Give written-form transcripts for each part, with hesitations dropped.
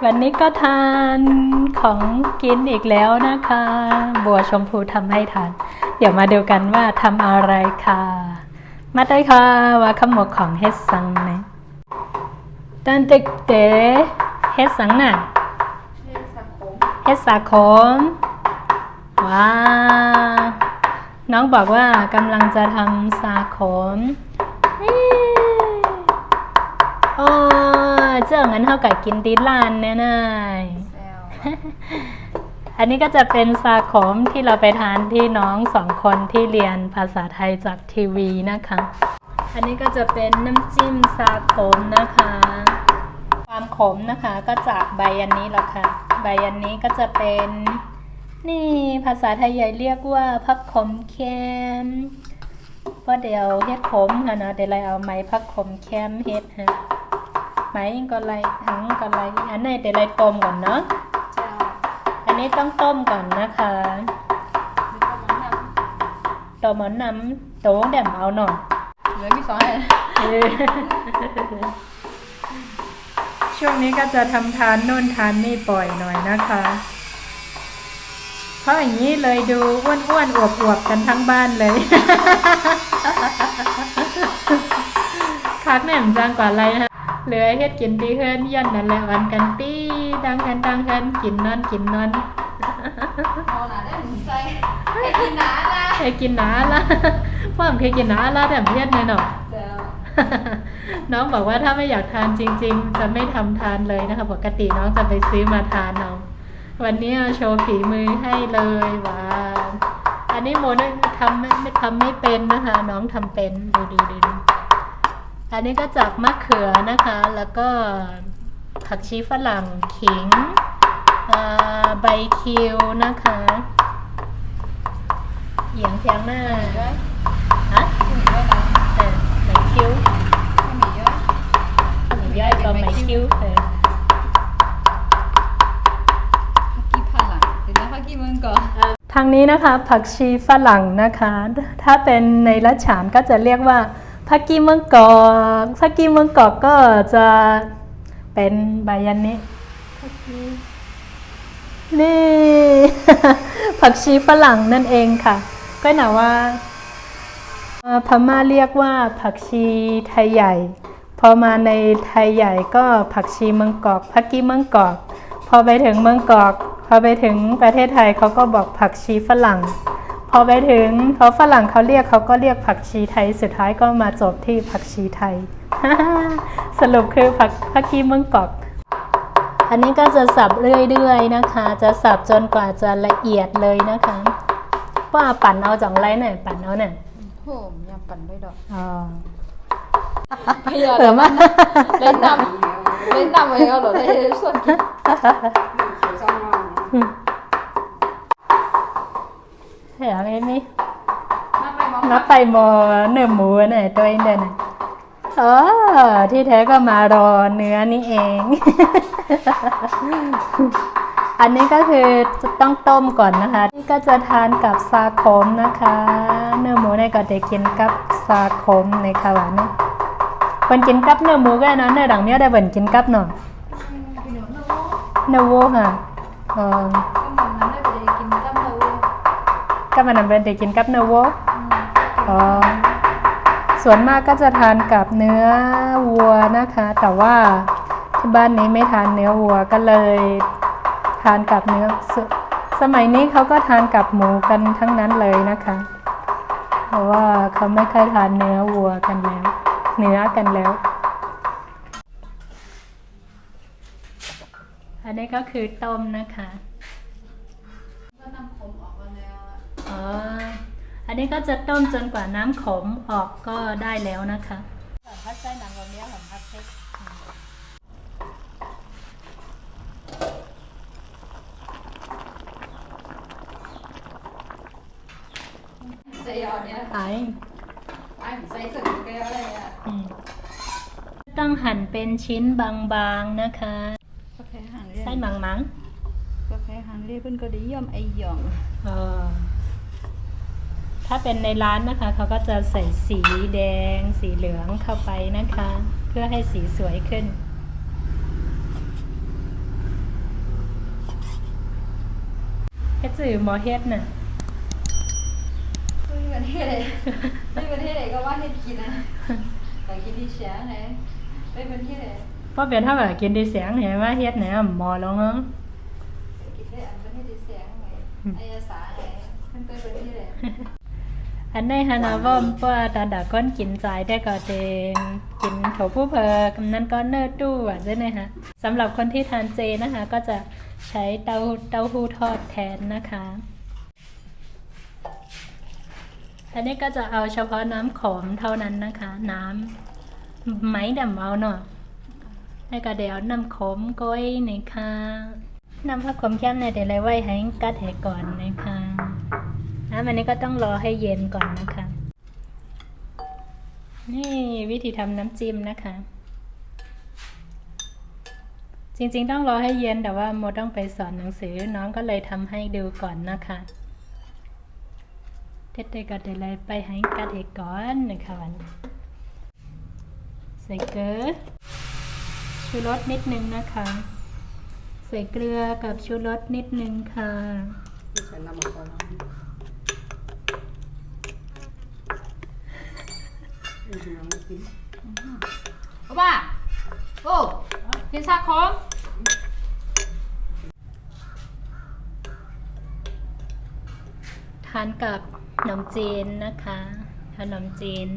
วันนี้ก็ทานของกินอีกแล้วนะคะ บัวชมพูทำให้ทาน เดี๋ยวมาดูกันว่าทำอะไรค่ะ มาได้ค่ะว่าขมกของเฮ็ดสังนะตันเด็กเต๋เฮ็ดสังน่ะเฮ็ดสาขมว้าน้องบอกว่ากำลังจะทำสาขมโอ้เจ้างั้นเท่ากับกินตีลานแน่ๆอันนี้ก็จะเป็นสาขมที่เราไปทานที่น้องสองคนที่เรียนภาษาไทยจากทีวีนะคะอันนี้ก็จะเป็นน้ำจิ้มสาขมนะคะความขมนะคะก็จากใบอันนี้แหละค่ะใบอันนี้ก็จะเป็นนี่ภาษาไทยใหญ่เรียกว่าผักขมแค้มเพราะเดี๋ยวเฮ็ดขมค่ะนะเดี๋ยวเราเอาไม้ผักขมแค้มเฮ็ดฮะไม้ก็ไรหังก็ไรอันนี้เดี๋ยวเราต้มก่อนเนาะอันนี้ต้องต้มก่อนนะคะต้มหมอนน้ำโต้แดมเอาหน่อยเหลือมี2อันช่วงนี้ก็จะทำทานโน่นทานนี่ปล่อยหน่อยนะคะเพราะอย่างนี้เลยดูอ้วนๆอวบๆกันทั้งบ้านเลยคักแหน่มจังกว่าอะไรนะเหลือเฮ็ดกินตีเฮิรนยันนั่นแหละวันกันตีดังกันกินนอนเอาหนาได้หนึ่งใส่ให้กินหนาละให้กินหนาละพ่อผมเคยกินหนาละแต่เพี้ยนเลยเนาะน้องบอกว่าถ้าไม่อยากทานจริงๆจะไม่ทำทานเลยนะคะปกติน้องจะไปซื้อมาทานเอาวันนี้โชว์ฝีมือให้เลยว้าอันนี้โมได้ทำไม่เป็นนะคะน้องทำเป็นดูอันนี้ก็จากมะเขือนะคะแล้วก็ผักชีฝรั่งขิงใบคิวนะคะเหยียงเทียงหน้าฮะใบคิวย่อยก็ใบคิวทางนี้นะคะผักชีฝรั่งนะคะถ้าเป็นในรัชฉานก็จะเรียกว่าผักกีเมืองกอกผักกีเมืองกอกก็จะเป็นใบยันนี้นี่ ผักชีฝรั่งนั่นเองค่ะก็หนาว่าพม่าเรียกว่าผักชีไทยใหญ่พอมาในไทยใหญ่ก็ผักชีเมืองกอกผักกีเมืองกอกพอไปถึงเมืองกอกพอไปถึงประเทศไทยเขาก็บอกผักชีฝรั่งพอไปถึงพอฝรั่งเขาก็เรียกผักชีไทยสุดท้ายก็มาจบที่ผักชีไทย สรุปคือผักกีเมืองกอกอันนี้ก็จะสับเรื่อยๆนะคะจะสับจนกว่าจะละเอียดเลยนะคะว่าปั่นเอาจากไรหน่อยปั่นเอาหน่อยโอ้ยังปั่นได้ดอกพยายามมาเล่นน้ำไม่เอาหรอได้ส่วนกินเห็นไหมนี่นับไปมอเนื้อหมูน่ะตัวเองเด่นที่แท้ก็มารอเนื้อนี่เอง อันนี้ก็คือต้องต้มก่อนนะคะนี่ก็จะทานกับซาขมนะคะเนื้อหมูในก็จะกินกับซาขมในค่ะว่านี่คนกินกับเนื้อหมูก็นะเนื้อดังเนี้ยได้เหมือนกินกับหน่อยเนื้อวัวค่ะก็มันนั่นเป็นเด็กกินกับเนื้อวัวส่วนมากก็จะทานกับเนื้อวัวนะคะแต่ว่าที่บ้านนี้ไม่ทานเนื้อวัวก็เลยทานกับเนื้อสมัยนี้เขาก็ทานกับหมูกันทั้งนั้นเลยนะคะเพราะว่าเขาไม่ค่อยทานเนื้อวัวกันแล้วอันนี้ก็คือต้มนะคะก็น้ำขมออกมาแล้วอันนี้ก็จะต้มจนกว่าน้ำขมออกก็ได้แล้วนะคะพัดไส้หนังวันนี้ผมพัดเซ็ตใจยอนเนี่ยไอ้ใส่สุดแก้วอะไรอ่ะต้องหั่นเป็นชิ้นบางๆนะคะไส้หมังก็แค่หั่นเรียบเป็นก็ดีย่อมไอหย่องถ้าเป็นในร้านนะคะเขาก็จะใส่สีแดงสีเหลืองเข้าไปนะคะเพื่อให้สีสวยขึ้น ฮ็ดจื่อหมอเฮ็ดน่ะ ไม่มีประเทศเลยไม่มีประเทศไหนก็ว่าเฮ็ดกินนะแต่กินที่เสียงไหนไม่เป็นที่ไหน เพราะเป็นถ้าแบบกินได้เสียงเห็นว่าเฮ็ดเนี่ยหมอลงเนาะ กินได้อันประเทศที่เสียงไหนอายาสาไหนมันเป็นประเทศไหน อันในฮานาว่อมป้าตาดาก้อนกินใจได้ก็เดงกินโถผู้เพอกำนั้นก็เนิร์ดดูอ่ะใช่ไหมคะสำหรับคนที่ทานเจนะคะ ก็จะใช้เต้าหู้ทอดแทนนะคะ อันนี้ก็จะเอาเฉพาะน้ำขมเท่านั้นนะคะ น้ำไม้ดำเอาเนาะแล้วก็เดี๋ยวน้ำขมก้อยนะคะน้ำผักขมแก้มเนี่ยเดี๋ยวเลยไว้ให้กัดให้ก่อนนะคะน้ำอันนี้ก็ต้องรอให้เย็นก่อนนะคะ นี่วิธีทำน้ำจิ้มนะคะ จริงๆต้องรอให้เย็นแต่ว่าโมต้องไปสอนหนังสือน้องก็เลยทำให้ดูก่อนนะคะเด็ดๆก็เดี๋ยวเลยไปให้กัดให้ก่อนนะคะวันใส่เกลือชูรสนิดนึงนะคะ ใส่เกลือกับชูรสนิดนึงค่ะ ใส่น้ำมันก่อนนะน้ำมันกิน โอ้บ้าโอ้กินซาคม ทานกับขนมจีนนะคะขนมจีน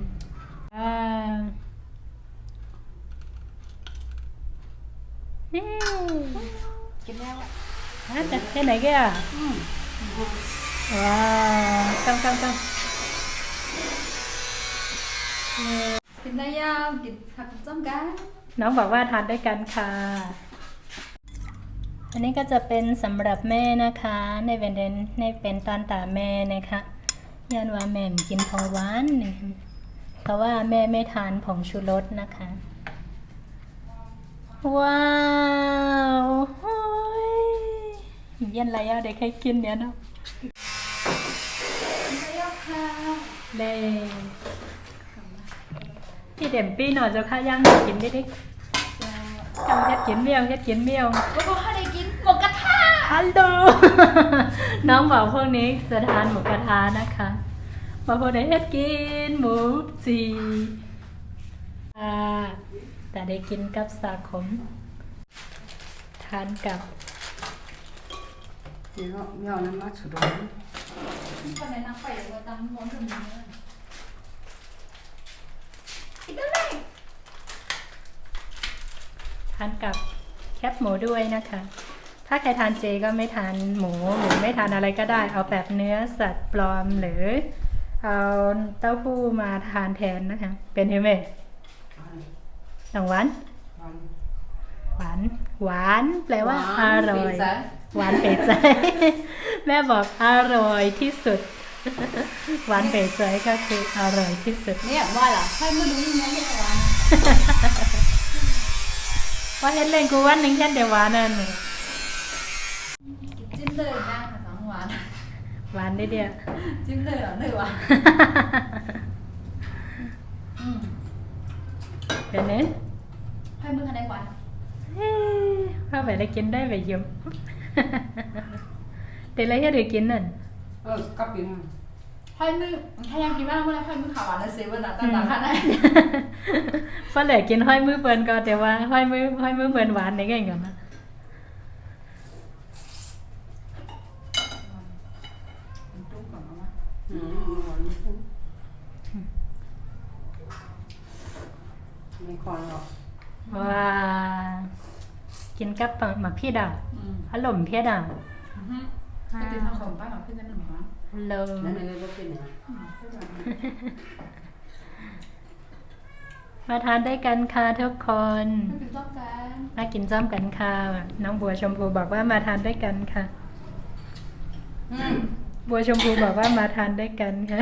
นี่ กินแล้ว จะแค่ไหนแกอ่ะว้าวกำ กินได้ยาวกินผักจ้ำกัน น้องบอกว่าทานด้วยกันค่ะ อันนี้ก็จะเป็นสำหรับแม่นะคะในเป็นตอนตาแม่นะคะยันว่าแม่มกินของหวานนี่เพราะว่าแม่ไม่ทานผงชูรสนะคะ ว้าวโอ้ยเย็นไรอ่ะเด็กใครกินเนี่ยเนาะ กินได้ยาวค่ะ เล่พี่เด่มปี้หน่อยเจ้าค่ะย่างกินได้ดิกำเฮ็ดกินเมี่ยว แล้วก็ให้ได้กินหมูกระทะ ฮัลโหล น้องบอกพวกนี้จะทานหมูกระทะนะคะบอกพวกนี้เฮ็ดกินหมูจีแต่ได้กินกับสาขมทานกับ เดี๋ยวเอาน้ำมันสุดเลย คนไหนนั่งไปเดี๋ยวตั้งม้วนถึงนี้กินได้เลย ทานกับแคบหมูด้วยนะคะ ถ้าใครทานเจก็ไม่ทานหมูหรือไม่ทานอะไรก็ได้ เอาแบบเนื้อสัตว์ปลอมหรือเอาเต้าหู้มาทานแทนนะคะ เป็นยังไงหวาน หวานแปลว่าอร่อย หวานเป๋ใจ แม่บอกอร่อยที่สุด หวานเป๋ใจก็คืออร่อยที่สุด เนี่ยว่าล่ะให้ไม่รู้ยังไงไม่หวาน ว่าเฮ็ดเล่นกูวันหนึ่งแค่เดียวหวานนั่น จิ้มเลยนั่งสองหวาน หวานได้เดียว จิ้มเลยเหรอหนึ่งหวาน เป็นเนี้ย ให้มือคะแนนหวาน พ่อไปได้กินได้ไปยิ้ม เดี๋ยวอะไรให้เด็กกินนั่น กับกิน ให้มือถ้ายังกินบ้างเมื่อไรให้มือขาวหวานนะเซเว่นอ่ะต่างๆค่ะนะ พ่อเหลือกินห้อยมือเปิ้นก่อนแต่ว่าห้อยมือเปิ้นหวานได้ไงก่อนนะ จุ๊บก่อนนะ ไม่คอนหรอก ว้ากินกับหมักพี่ดาวอารมณ์พี่ดาว ก็ตีทางของป้าหน่อยขึ้นนิดหนึ่งนะ ฮัลโหล นั่นเลยก็เป็นนะ มาทานได้กันค่ะทุกคน ไม่เป็นต้องการ มากินจ้อมกันค่ะน้องบัวชมพูบอกว่ามาทานด้วยกันค่ะ บัวชมพูบอกว่ามาทานด้วยกันค่ะ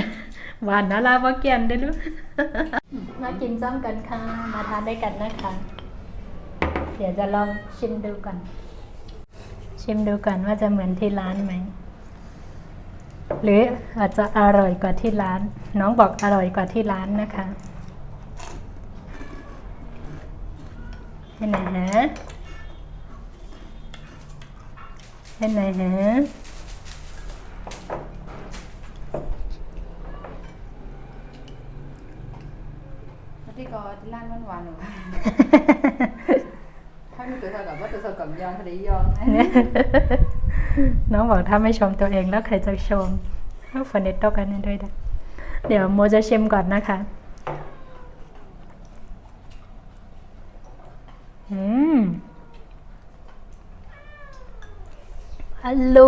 หวานนะลาบเกียนได้ลูก มากินจ้อมกันค่ะมาทานด้วยกันนะคะ เดี๋ยวจะลองชิมดูก่อน ชิมดูก่อนว่าจะเหมือนที่ร้านไหม หรืออาจจะอร่อยกว่าที่ร้าน น้องบอกอร่อยกว่าที่ร้านนะคะเห็นไหนฮะเห็นไหนฮะ ที่ก็ที่ร้านหวานๆหนูถ้ามีตัวเธอกับว่าตัวเธอกับยองพอดียอง น้องบอกถ้าไม่ชมตัวเองแล้วใครจะชมเอาฝนเด็ดตกกันด้วยนะเดี๋ยวโมจะชิมก่อนนะคะฮัลโหล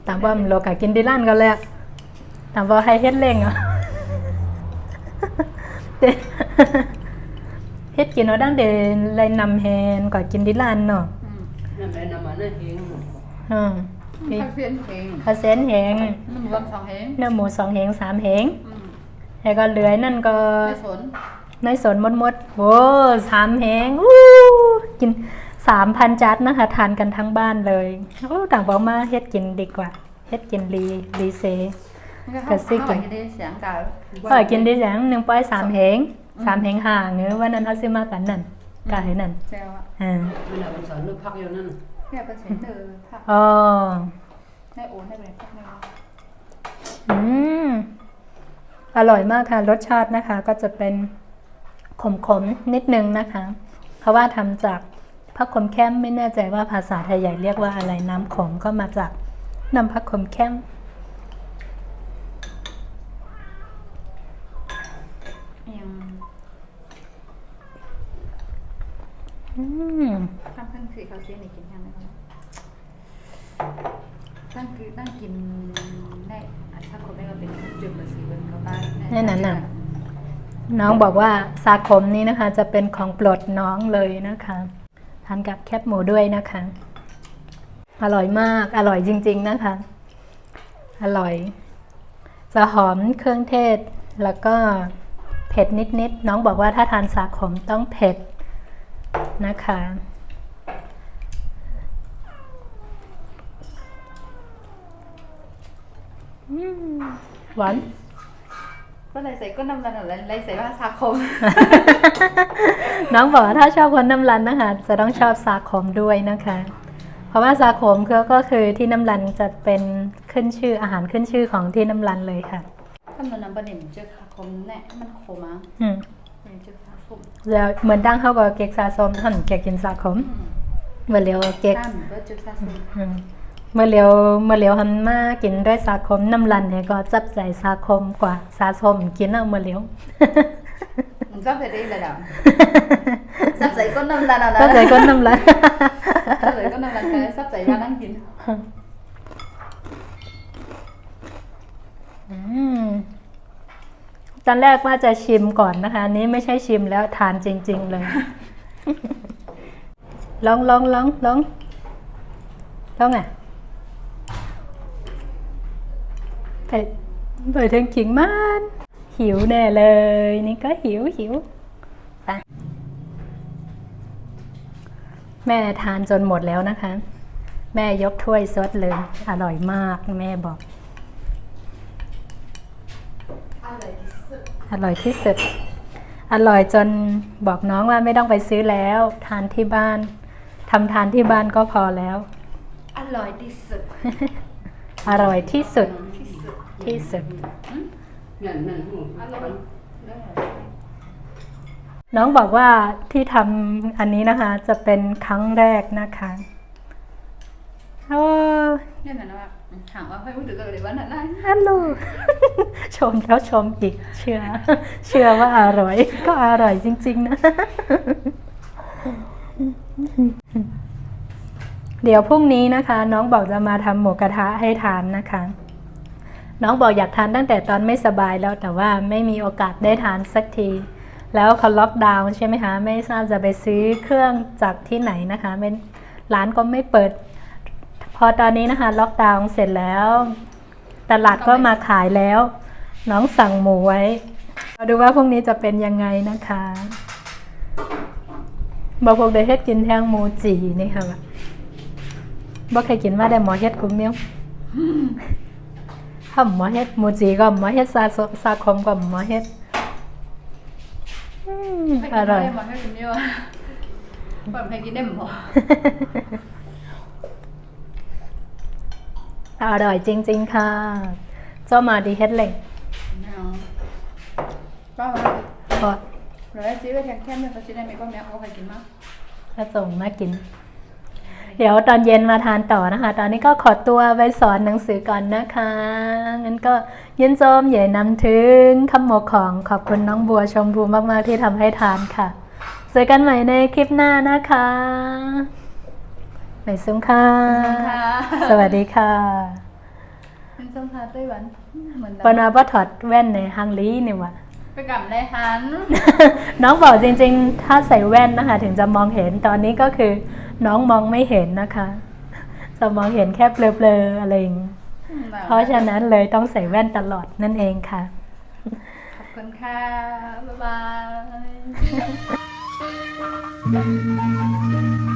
ตามว่ามันโลกะกินดิลันกันเลยอะตามว่าให้เฮ็ดเล่งเหรอ เฮ็ดกินเอาดังเดนเลยนำแฮนก่อนกินดิลันเนาะ นั่นแหละนำมาเนื้อเฮง นี่ ข้าวเสียนเพลง ข้าวเซนแหง น้ำมันสองเพลง เนื้อหมู2 แหง 3 แหงแล้วก็เหลือนั่นก็ ไม่สน ในสวนมดโอ้3 แหงกิน 3,000 จัดนะคะทานกันทั้งบ้านเลยโอ้ต่างบอกมาเฮ็ดกินดีกว่าเฮ็ดกินรีเซ กระซิกกันได้เสียงกา ก็กินได้อย่าง1 ป้อย 3 แหง 3 แหงห่างเนื้อวันนั้นเขาซื้อมากันนั่นกายนั่น เซลอะ มันน่ะมันสอนนึกพักอยู่นั่น เนี่ยเป็นเซนเตอร์ค่ะ อ๋อ ได้โอนได้เลยพักหนึ่ง อร่อยมากค่ะรสชาตินะคะก็จะเป็นขมๆนิดนึงนะคะ เพราะว่าทำจากผักขมแค้มไม่แน่ใจว่าภาษาไทยใหญ่เรียกว่าอะไรน้ำขมก็มาจากน้ำผักขมแค้ม ยัง ทำขึ้นคือเขาเสียในกินยังไงตั้งกินได้อาชาคนได้ก็เป็นจุดประสีเบิ้ลเขาบ้าน นี่นั่นน่ะน้องบอกว่าซาขมนี้นะคะ จะเป็นของโปรดน้องเลยนะคะทานกับแคบหมูด้วยนะคะ อร่อยมากอร่อยจริงๆนะคะ อร่อย จะหอมเครื่องเทศแล้วก็เผ็ดนิดๆน้องบอกว่าถ้าทานซาขมต้องเผ็ดนะคะหวาน ก็เลยใส่ก็น้ำรันอะไรเลยใส่ว่าซาคม น้องบอกว่าถ้าชอบคนน้ำรันนะคะจะต้องชอบซาขมด้วยนะคะ เพราะว่าซาขมก็คือที่น้ำรันจะเป็นขึ้นชื่ออาหารขึ้นชื่อของที่น้ำรันเลยค่ะ ถ้ามันน้ำปลาเนี่ยมันเจอคาคมแน่มันคมอ่ะมันเจอคาคม แล้วเหมือนดั้งเขาก็เก๊กซาส้มท่านเก๊กกินซาขมเมื่อเลียวเก๊ก ตั้มก็เจอซาคม เมื่อเลียวหันมากินด้วยซาขมน้ำรันเนี่ยก็จับใจซาขมกว่าซาส้มกินเอาเมื่อเลียว มันก็ไปได้เลยดำซับใส่ก็น้ำรันอ่ะนะ ก็ใจก็น้ำรัน ซับใส่ก็น้ำรันกันซับใส่มานั่งกิน ตอนแรกว่าจะชิมก่อนนะคะอันนี้ไม่ใช่ชิมแล้วทานจริงๆเลย ลองอ่ะไปถึงขิงมันหิวแน่เลยนี่ก็หิวไปแม่ทานจนหมดแล้วนะคะ แม่ยกถ้วยซดเลยอร่อยมากแม่บอกอร่อยที่สุดอร่อยจนบอกน้องว่าไม่ต้องไปซื้อแล้วทานที่บ้านทำทานที่บ้านก็พอแล้ว อร่อยที่สุด อร่อยที่สุดที่สุด นั่นหู อร่อย น้องบอกว่าที่ทำอันนี้นะคะ จะเป็นครั้งแรกนะคะโอ้ เนี่ยเหมือนว่าถามว่าให้พูดถึงกันเลยว่านั่นได้ ฮัลโหล ชมแล้วชมอีกเชื่อว่าอร่อยก็อร่อยจริงๆนะ เดี๋ยวพรุ่งนี้นะคะ น้องบอกจะมาทำหมูกระทะให้ทานนะคะ น้องบอกอยากทานตั้งแต่ตอนไม่สบายแล้วแต่ว่าไม่มีโอกาสได้ทานสักที แล้วเขาล็อกดาวน์ใช่ไหมคะไม่ทราบจะไปซื้อเครื่องจากที่ไหนนะคะไม่ร้านก็ไม่เปิด พอตอนนี้นะคะล็อกดาวน์เสร็จแล้ว ตลาดก็มาขายแล้ว น้องสั่งหมูไว้มาดูว่าพรุ่งนี้จะเป็นยังไงนะคะบอกพวกได้เฮ็ดกินแทงหมูจีนี่ค่ะบ่เคยกินมาได้หมอเฮ็ดกุ้งเมียวถ้าหมอเฮ็ดหมูจีก็หมอเฮ็ดซาคมก็หมอเฮ็ดอร่อย มาให้กินเยอะเปิดเพลงกินได้หมด อร่อยจริงๆค่ะเจ้ามาดีเฮ็ดเล่ง ก็มา ทอด rồi chỉ với thằng kem này phải chỉ đây mẹ con mẹเอาใครกินมั้ง ก็ส่งมากิน เดี๋ยวตอนเย็นมาทานต่อนะคะ ตอนนี้ก็ขอตัวไปสอนหนังสือก่อนนะคะงั้นก็ยินโจมใหญ่นำถึงคำหมกของขอบคุณน้องบัวชมพูมากๆที่ทำให้ทานค่ะเจอกันใหม่ในคลิปหน้านะคะไปซุ้มค่ะ สวัสดีค่ะ เป็นส้มทาไต้หวันเหมือน ปนาว่าถอดแว่นในฮังลีนี่วะ ไปกลับได้ฮัน น้องบอกจริงๆ ถ้าใส่แว่นนะคะถึงจะมองเห็นตอนนี้ก็คือน้องมองไม่เห็นนะคะจะมองเห็นแค่เบลอๆอะไรอย่างงี้เพราะฉะนั้นเลยต้องใส่แว่นตลอดนั่นเองค่ะ ขอบคุณค่ะ บ๊ายบาย